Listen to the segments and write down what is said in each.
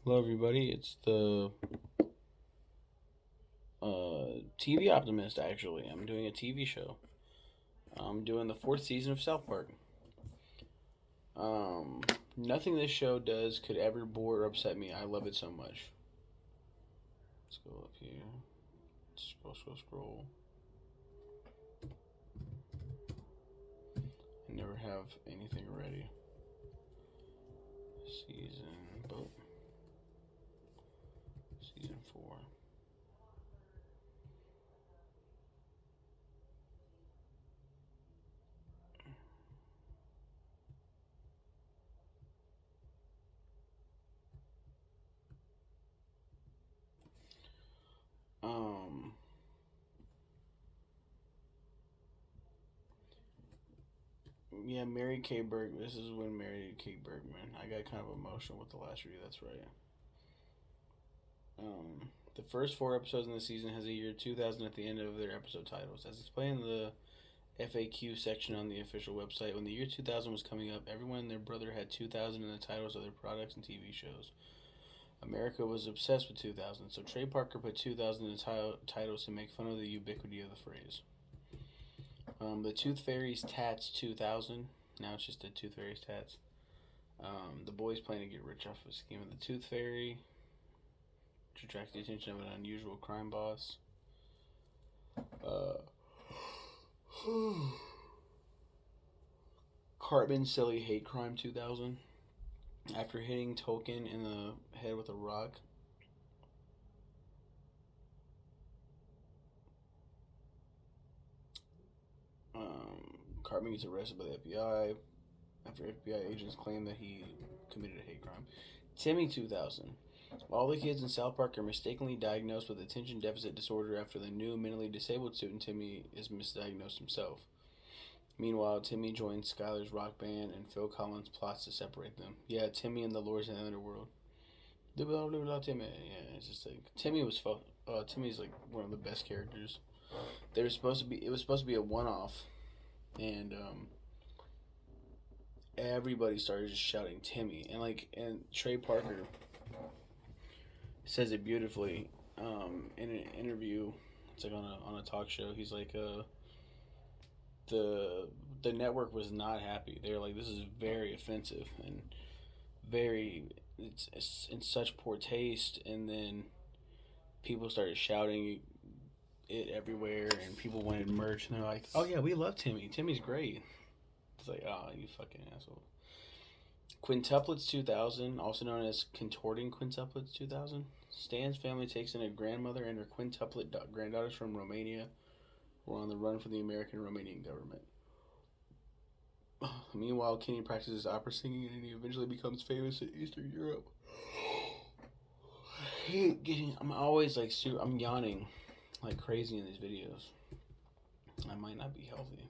Hello, everybody. It's the TV Optimist, actually. I'm doing a TV show. I'm doing the fourth season of South Park. Um, Nothing this show does could ever bore or upset me. I love it so much. Let's go up here. Scroll. I never have anything ready. Boom. Season 4. Um, yeah, Mary Kay Berg. This is when Mary Kay Bergman. I got kind of emotional with the last read. That's right. The first four episodes in the season has a year 2000 at the end of their episode titles. As explained in the FAQ section on the official website, when the year 2000 was coming up, everyone and their brother had 2000 in the titles of their products and TV shows. America was obsessed with 2000, so Trey Parker put 2000 in the titles to make fun of the ubiquity of the phrase. The Tooth Fairy's Tats 2000. Now it's just the Tooth Fairy's Tats. The boys plan to get rich off of the scheme of the Tooth Fairy, to attract the attention of an unusual crime boss. Uh, Cartman's Silly Hate Crime 2000. After hitting Tolkien in the head with a rock, Cartman gets arrested by the FBI after FBI agents claim that he committed a hate crime. Timmy 2000. All the kids in South Park are mistakenly diagnosed with attention deficit disorder after the new mentally disabled student Timmy is misdiagnosed himself. Meanwhile, Timmy joins Skylar's rock band and Phil Collins plots to separate them. Yeah, Timmy and the Lords of the Underworld. Timmy. Yeah, it's just like Timmy's like one of the best characters. They were supposed to be. It was supposed to be a one-off, and everybody started just shouting Timmy, and Trey Parker says it beautifully in an interview. It's like on a talk show. He's like, the the network was not happy. They were like, this is very offensive and very it's in such poor taste. And then people started shouting it everywhere, and people wanted merch, and they're like, oh yeah, we love Timmy. Timmy's great. It's like, oh, you fucking asshole. Quintuplets 2000, also known as Contorting Quintuplets 2000. Stan's family takes in a grandmother and her quintuplet granddaughters from Romania who are on the run from the American Romanian government. Meanwhile, Kenny practices opera singing and he eventually becomes famous in Eastern Europe. I hate getting. I'm always like, I'm yawning like crazy in these videos. I might not be healthy.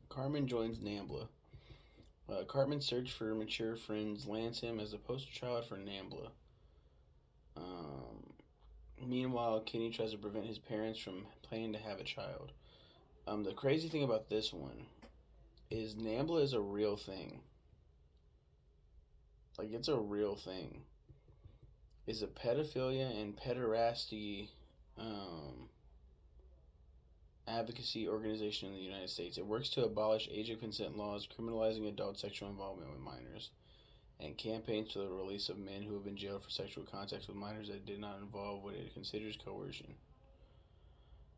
Carmen joins NAMBLA. Cartman's search for mature friends lands him as a poster child for NAMBLA. Meanwhile, Kenny tries to prevent his parents from planning to have a child. The crazy thing about this one is NAMBLA is a real thing. Like, it's a real thing. It's a pedophilia and pederasty advocacy organization in the United States. It works to abolish age of consent laws, criminalizing adult sexual involvement with minors, and campaigns for the release of men who have been jailed for sexual contacts with minors that did not involve what it considers coercion.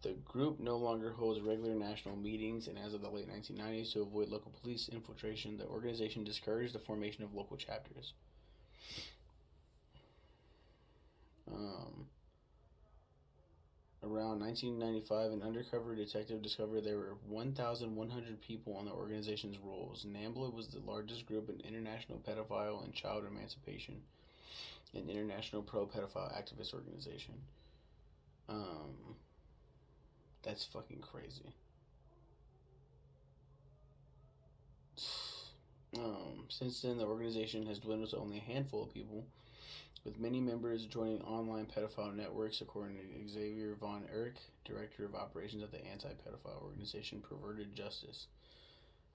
The group no longer holds regular national meetings, and as of the late 1990s, to avoid local police infiltration, the organization discouraged the formation of local chapters. Around 1995, an undercover detective discovered there were 1,100 people on the organization's rolls. NAMBLA was the largest group in international pedophile and child emancipation, an international pro-pedophile activist organization. That's fucking crazy. Since then, the organization has dwindled to only a handful of people, with many members joining online pedophile networks, according to Xavier Von Erck, director of operations at the anti-pedophile organization Perverted Justice.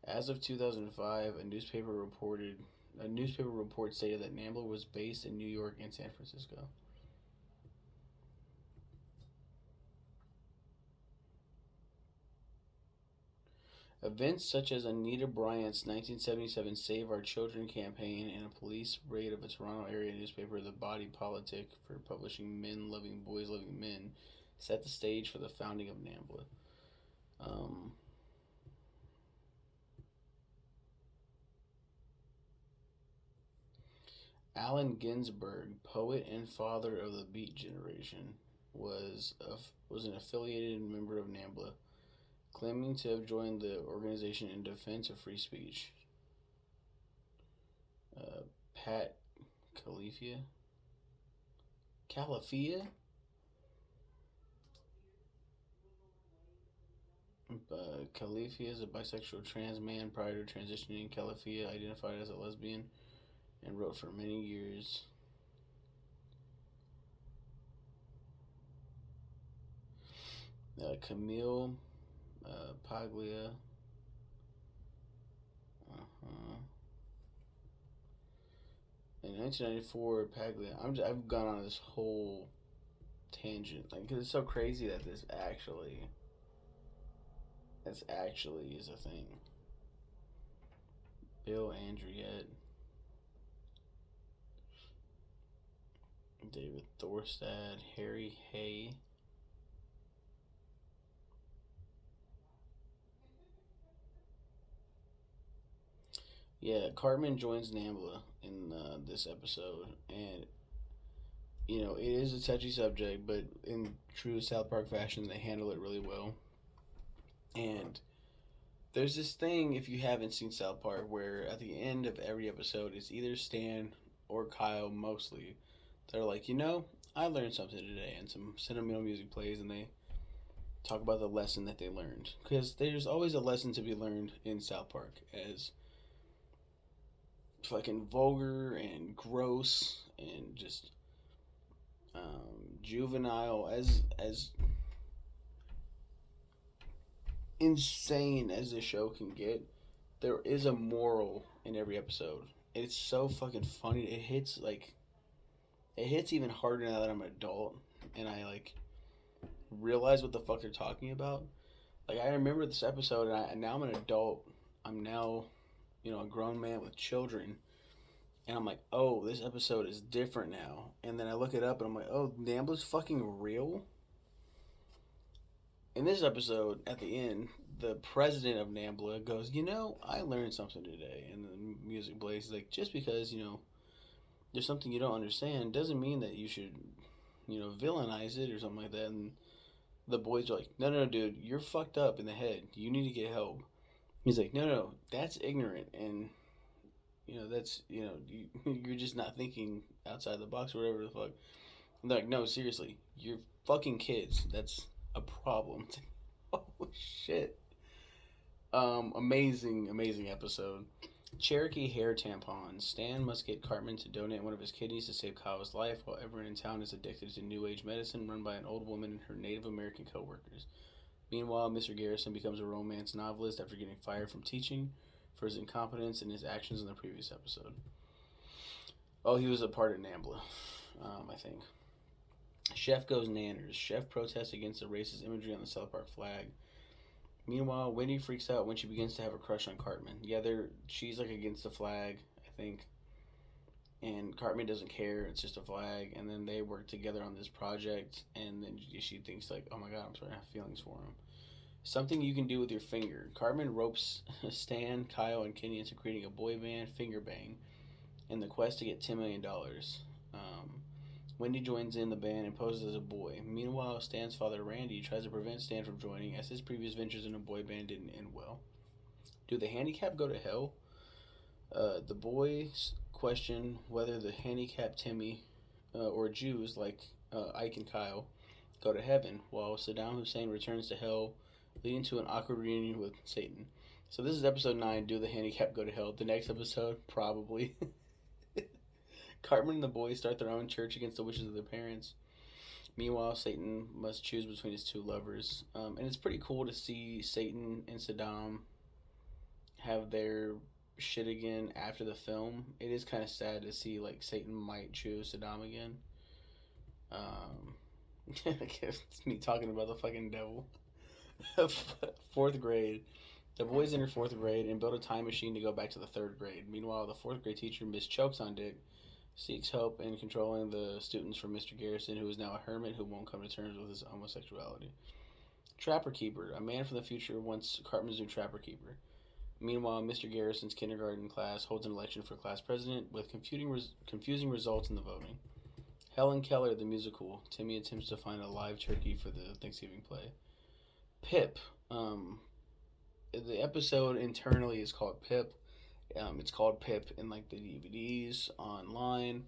As of 2005, a newspaper reported A newspaper report stated that NAMBLA was based in New York and San Francisco. Events such as Anita Bryant's 1977 Save Our Children campaign and a police raid of a Toronto area newspaper, The Body Politic, for publishing men loving boys loving men, set the stage for the founding of NAMBLA. Allen Ginsberg, poet and father of the Beat Generation, was an affiliated member of NAMBLA, claiming to have joined the organization in defense of free speech. Pat Califia? Califia is a bisexual trans man. Prior to transitioning, Califia identified as a lesbian and wrote for many years. Camille Paglia. In 1994, Paglia. I've gone on this whole tangent, because it's so crazy that this actually is a thing. Bill Andriette, David Thorstad, Harry Hay. Yeah, Cartman joins NAMBLA in this episode, and it is a touchy subject, but in true South Park fashion, they handle it really well. And there's this thing, if you haven't seen South Park, where at the end of every episode, it's either Stan or Kyle, mostly. They're like, I learned something today, and some sentimental music plays, and they talk about the lesson that they learned. Because there's always a lesson to be learned in South Park, as fucking vulgar and gross and just juvenile, as insane as this show can get. There is a moral in every episode. It's so fucking funny. It hits even harder now that I'm an adult and I realize what the fuck they're talking about. I remember this episode, and now I'm an adult. I'm now a grown man with children, and I'm like, oh, this episode is different now. And then I look it up, and I'm like, oh, NAMBLA's fucking real? In this episode, at the end, the president of NAMBLA goes, I learned something today. And the music plays. He's like, just because, there's something you don't understand doesn't mean that you should, villainize it or something like that. And the boys are like, no, dude, you're fucked up in the head. You need to get help. He's like, no, that's ignorant. And, that's, you're just not thinking outside the box or whatever the fuck. And they're like, no, seriously, you're fucking kids. That's a problem. Oh, shit. Amazing episode. Cherokee hair tampons. Stan must get Cartman to donate one of his kidneys to save Kyle's life, while everyone in town is addicted to New Age medicine run by an old woman and her Native American co-workers. Meanwhile, Mr. Garrison becomes a romance novelist after getting fired from teaching for his incompetence and his actions in the previous episode. Oh, he was a part of NAMBLA, I think. Chef goes nanners. Chef protests against the racist imagery on the South Park flag. Meanwhile, Wendy freaks out when she begins to have a crush on Cartman. Yeah, she's against the flag, I think. And Cartman doesn't care, it's just a flag. And then they work together on this project, and then she thinks oh my god, I'm starting to have feelings for him. Something you can do with your finger. Cartman ropes Stan, Kyle, and Kenny into creating a boy band, Finger Bang, in the quest to get $10 million. Wendy joins in the band and poses as a boy. Meanwhile, Stan's father, Randy, tries to prevent Stan from joining, as his previous ventures in a boy band didn't end well. Do the handicapped go to hell? The boys question whether the handicapped Timmy or Jews like Ike and Kyle go to heaven, while Saddam Hussein returns to hell, leading to an awkward reunion with Satan. So this is episode 9, Do the Handicapped Go to Hell? The next episode, probably. Cartman and the boys start their own church against the wishes of their parents. Meanwhile, Satan must choose between his two lovers. And it's pretty cool to see Satan and Saddam have their shit again after the film. It is kind of sad to see like Satan might choose Saddam again. It's me talking about the fucking devil. Fourth grade. The boys enter fourth grade and build a time machine to go back to the third grade. Meanwhile, the fourth grade teacher, Miss Chokes on Dick, seeks help in controlling the students from Mr. Garrison, who is now a hermit who won't come to terms with his homosexuality. Trapper Keeper. A man from the future wants Cartman's new Trapper Keeper. Meanwhile, Mr. Garrison's kindergarten class holds an election for class president with confusing results in the voting. Helen Keller, the musical. Timmy attempts to find a live turkey for the Thanksgiving play. Pip. The episode internally is called Pip. It's called Pip in like the DVDs online,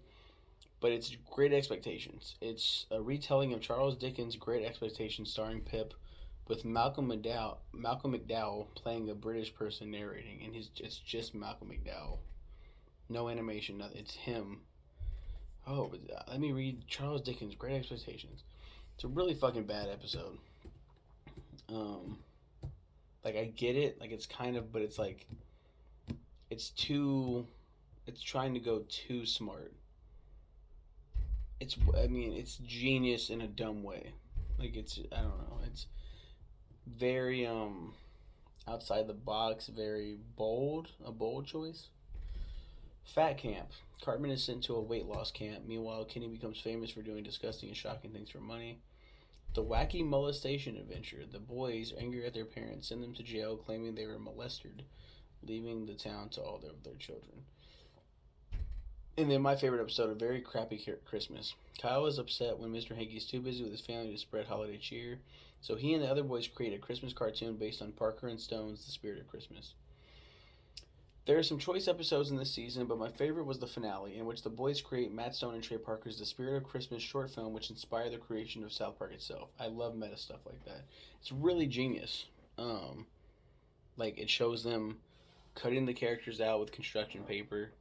but it's Great Expectations. It's a retelling of Charles Dickens' Great Expectations, starring Pip, with Malcolm McDowell playing a British person narrating, and it's just Malcolm McDowell, no animation, nothing. It's him. Oh, but let me read Charles Dickens' Great Expectations. It's a really fucking bad episode. Like I get it, like it's kind of, but it's like it's trying to go too smart. It's genius in a dumb way. Like I don't know, it's very outside the box, very bold, a bold choice. Fat Camp. Cartman is sent to a weight loss camp. Meanwhile, Kenny becomes famous for doing disgusting and shocking things for money. The Wacky Molestation Adventure. The boys, angry at their parents, send them to jail claiming they were molested, leaving the town to all of their children. And then my favorite episode, A Very Crappy Christmas. Kyle is upset when Mr. Hanky is too busy with his family to spread holiday cheer, so he and the other boys create a Christmas cartoon based on Parker and Stone's The Spirit of Christmas. There are some choice episodes in this season, but my favorite was the finale, in which the boys create Matt Stone and Trey Parker's The Spirit of Christmas short film, which inspired the creation of South Park itself. I love meta stuff like that. It's really genius. Like, it shows them cutting the characters out with construction paper,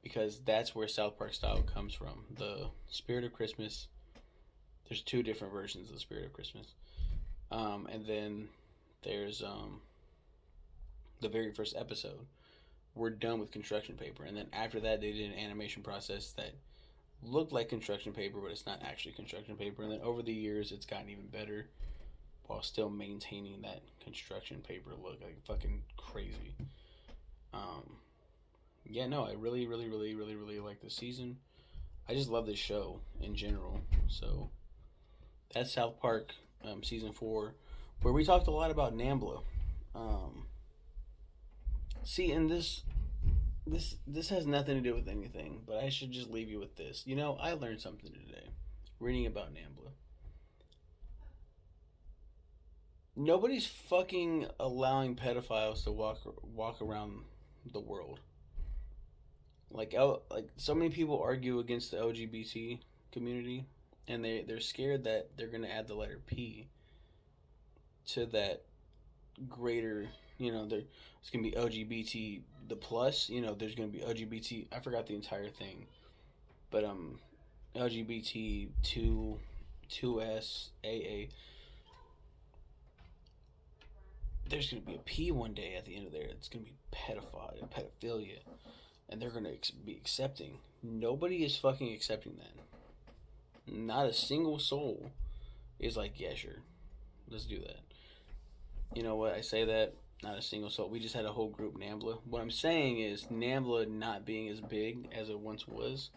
because that's where South Park style comes from. The Spirit of Christmas, there's two different versions of The Spirit of Christmas. And then there's the very first episode. We're done with construction paper, and then after that they did an animation process that looked like construction paper, but it's not actually construction paper. And then over the years it's gotten even better while still maintaining that construction paper look, like fucking crazy. Yeah, no, I really like this season. I just love this show in general. So that's South Park season 4, where we talked a lot about NAMBLA. See, and this has nothing to do with anything, but I should just leave you with this. You know, I learned something today, reading about NAMBLA. Nobody's fucking allowing pedophiles to walk around the world. Like so many people argue against the LGBT community, and they're scared that they're gonna add the letter P to that greater, you know, there's gonna be LGBT the plus, you know, there's gonna be LGBT, I forgot the entire thing, but LGBT 2S AA. There's gonna be a P one day at the end of there. It's gonna be pedophilia, and they're gonna be accepting. Nobody is fucking accepting that. Not a single soul is like, yeah, sure, let's do that. You know what? I say that, not a single soul. We just had a whole group, NAMBLA. What I'm saying is, NAMBLA not being as big as it once was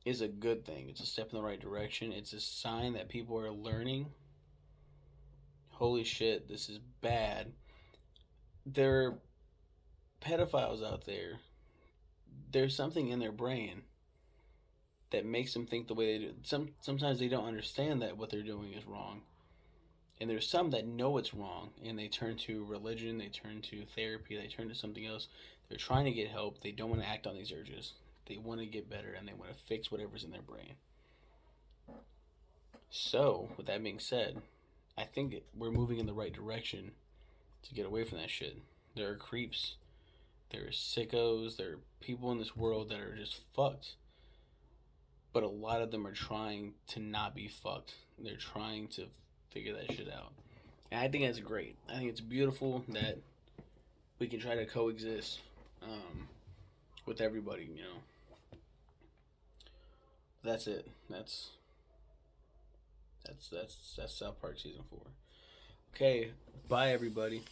is a good thing. It's a step in the right direction. It's a sign that people are learning. Holy shit, this is bad. There are pedophiles out there. There's something in their brain that makes them think the way they do. Sometimes they don't understand that what they're doing is wrong. And there's some that know it's wrong, and they turn to religion, they turn to therapy, they turn to something else. They're trying to get help. They don't want to act on these urges. They want to get better, and they want to fix whatever's in their brain. So, with that being said, I think we're moving in the right direction to get away from that shit. There are creeps, there are sickos, there are people in this world that are just fucked. But a lot of them are trying to not be fucked. They're trying to figure that shit out. And I think that's great. I think it's beautiful that we can try to coexist. with everybody, you know. That's it. That's South Park season 4. Okay, bye everybody.